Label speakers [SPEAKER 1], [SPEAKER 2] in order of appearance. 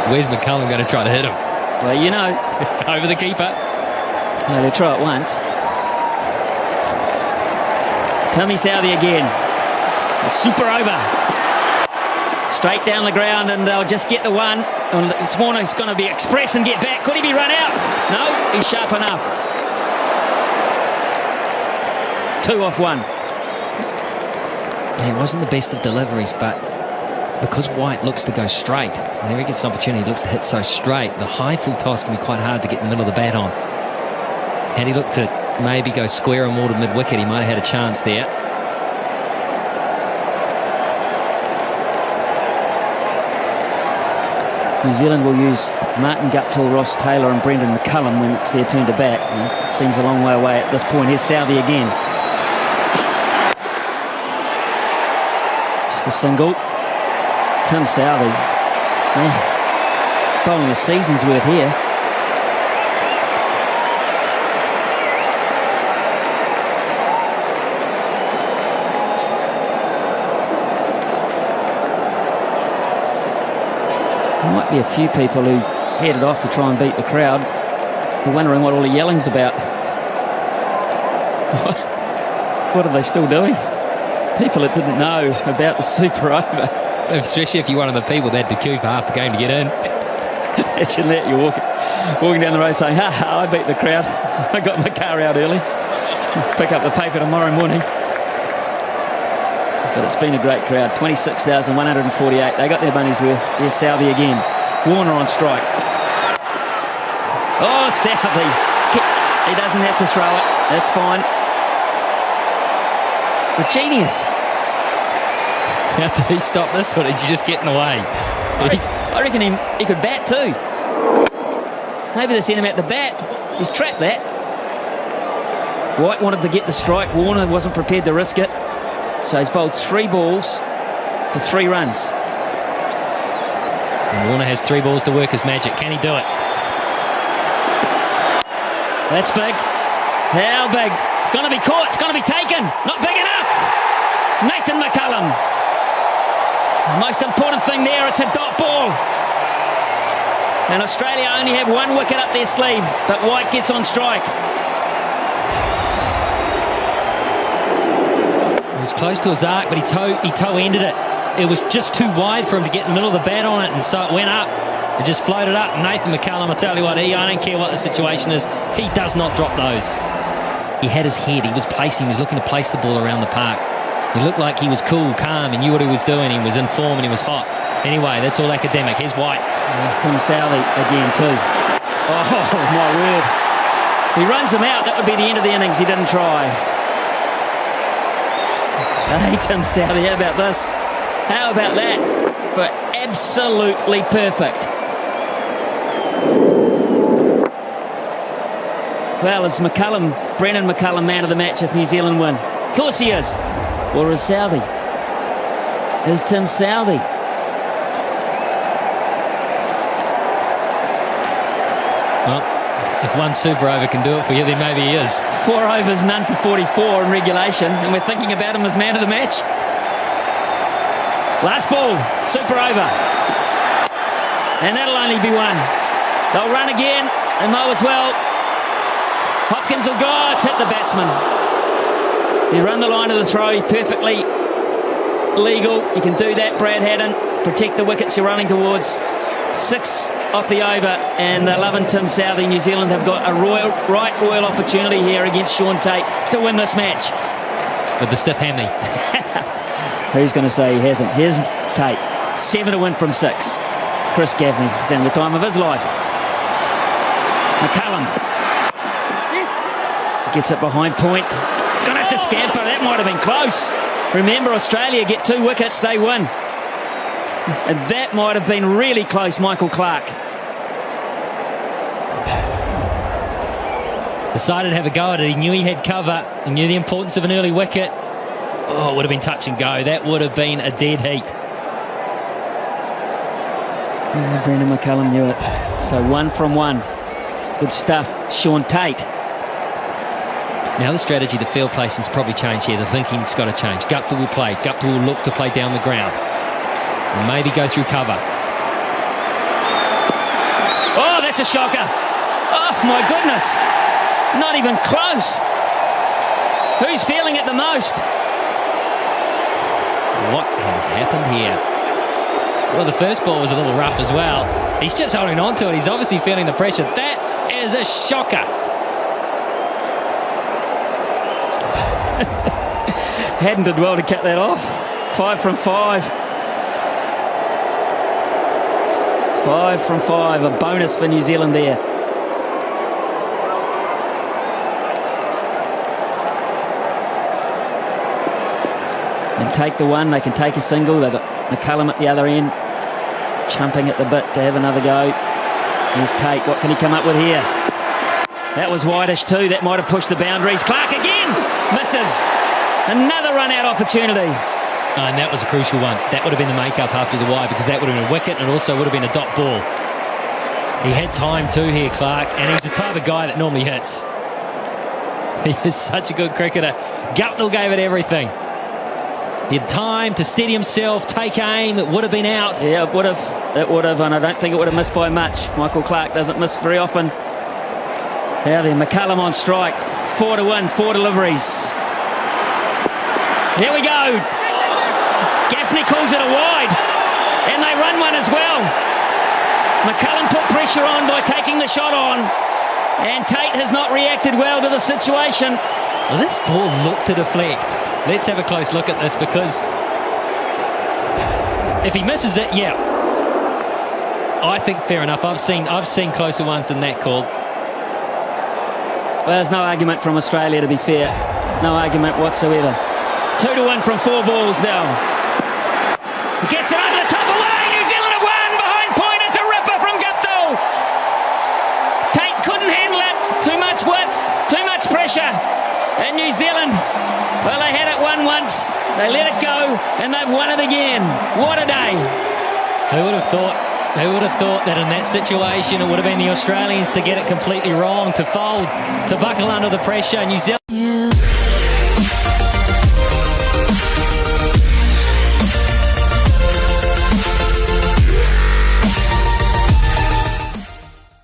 [SPEAKER 1] Where's McCullum going to try to hit him?
[SPEAKER 2] Well, you know.
[SPEAKER 1] Over the keeper.
[SPEAKER 2] No, they'll try it once. Tommy Southey again. A super over. Straight down the ground, and they'll just get the one. And this morning it's going to be express and get back. Could he be run out? No, he's sharp enough. 2 off 1.
[SPEAKER 1] Yeah, it wasn't the best of deliveries, but because White looks to go straight, whenever he gets an opportunity, he looks to hit so straight, the high full toss can be quite hard to get in the middle of the bat on. Had he looked to maybe go square or more to mid-wicket, he might have had a chance there.
[SPEAKER 2] New Zealand will use Martin Guptill, Ross Taylor and Brendan McCullum when it's their turn to bat. It seems a long way away at this point. Here's Southey again. Just a single. Tim Southey. Man, he's bowling a season's worth here. There might be a few people who headed off to try and beat the crowd. They're wondering what all the yelling's about. What are they still doing? People that didn't know about the super over.
[SPEAKER 1] Especially if you're one of the people that had to queue for half the game to get in.
[SPEAKER 2] Imagine that, you're walking down the road saying, ha ha, I beat the crowd. I got my car out early. Pick up the paper tomorrow morning. But it's been a great crowd. 26,148. They got their money's worth. Here's Southey again. Warner on strike. Oh, Southey. He doesn't have to throw it. That's fine. It's a genius.
[SPEAKER 1] How did he stop this, or did you just get in the way?
[SPEAKER 2] I reckon he could bat too. Maybe they sent him out to bat. He's trapped that. White wanted to get the strike. Warner wasn't prepared to risk it. So he's bowled 3 balls for 3 runs.
[SPEAKER 1] And Warner has 3 balls to work his magic. Can he do it?
[SPEAKER 2] That's big. How big? It's going to be caught. It's going to be taken. Not big enough. Nathan McCullum. The most important thing there, it's a dot ball. And Australia only have 1 wicket up their sleeve, but White gets on strike.
[SPEAKER 1] It was close to his arc, but he toe-ended it. It was just too wide for him to get in the middle of the bat on it, and so it went up. It just floated up. Nathan McCullum, I tell you what, I don't care what the situation is, he does not drop those. He had his head, he was looking to place the ball around the park. He looked like he was cool, calm, he knew what he was doing, he was in form and he was hot. Anyway, that's all academic. Here's White.
[SPEAKER 2] There's Tim Southey again too. Oh, my word. He runs him out, that would be the end of the innings. He didn't try. Hey, Tim Southey, how about this? How about that? But absolutely perfect. Well, is Brendan McCullum man of the match if New Zealand win? Of course he is. Or is Southey? Is Tim Southey?
[SPEAKER 1] Well, if one super over can do it for you, then maybe he is.
[SPEAKER 2] 4 overs, none for 44 in regulation, and we're thinking about him as man of the match. Last ball, super over. And that'll only be 1. They'll run again, and mow as well. Hopkins will go, it's hit the batsman. You run the line of the throw, perfectly legal. You can do that, Brad Haddon. Protect the wickets you're running towards. 6 off the over, and they're loving Tim Southey. New Zealand have got a royal opportunity here against Sean Tate to win this match.
[SPEAKER 1] With the stiff hammy.
[SPEAKER 2] Who's going to say he hasn't? Here's Tate. 7 to win from 6. Chris Gaffney is in the time of his life. McCullum gets it behind point. It's going to have to scamper. That might have been close. Remember, Australia get 2 wickets, they win. And that might have been really close, Michael Clark.
[SPEAKER 1] Decided to have a go at it. He knew he had cover. He knew the importance of an early wicket. Oh, it would have been touch and go. That would have been a dead heat.
[SPEAKER 2] Yeah, Brendan McCullum knew it. So 1 from 1. Good stuff, Sean Tate.
[SPEAKER 1] Now the strategy, the field placing's probably changed here. The thinking's got to change. Guptill will play. Guptill will look to play down the ground. And maybe go through cover.
[SPEAKER 2] that's a shocker. Oh, my goodness. Not even close. Who's feeling it the most?
[SPEAKER 1] What has happened here? Well, the first ball was a little rough as well. He's just holding on to it. He's obviously feeling the pressure. That is a shocker.
[SPEAKER 2] Hadden did well to cut that off. 5 from 5. 5 from 5. A bonus for New Zealand there. And take the one. They can take a single. They've got McCullum at the other end, chumping at the bit to have another go. Here's Tate. What can he come up with here? That was wideish too. That might have pushed the boundaries. Clark again misses. Another run-out opportunity.
[SPEAKER 1] And that was a crucial one. That would have been the make-up after the wide, because that would have been a wicket and it also would have been a dot ball. He had time too here, Clark, and he's the type of guy that normally hits. He is such a good cricketer. Guptill gave it everything. He had time to steady himself, take aim. It would have been out.
[SPEAKER 2] Yeah, it would have. It would have, and I don't think it would have missed by much. Michael Clark doesn't miss very often. Now then, McCullum on strike. 4 to 1, 4 deliveries. Here we go. Gaffney calls it a wide, and they run one as well. McCullum put pressure on by taking the shot on, and Tate has not reacted well to the situation.
[SPEAKER 1] Well, this ball looked to deflect. Let's have a close look at this, because if he misses it, yeah, I think fair enough. I've seen closer ones than that called.
[SPEAKER 2] Well, there's no argument from Australia, to be fair. No argument whatsoever. 2 to 1 from 4 balls now. Gets it over the top away. New Zealand have won behind point. It's a ripper from Guptill. Tate couldn't handle it. Too much width, too much pressure. And New Zealand, well, they had it won once. They let it go, and they've won it again. What a day.
[SPEAKER 1] Who would have thought? Who would have thought that in that situation it would have been the Australians to get it completely wrong, to fold, to buckle under the pressure? New Zealand.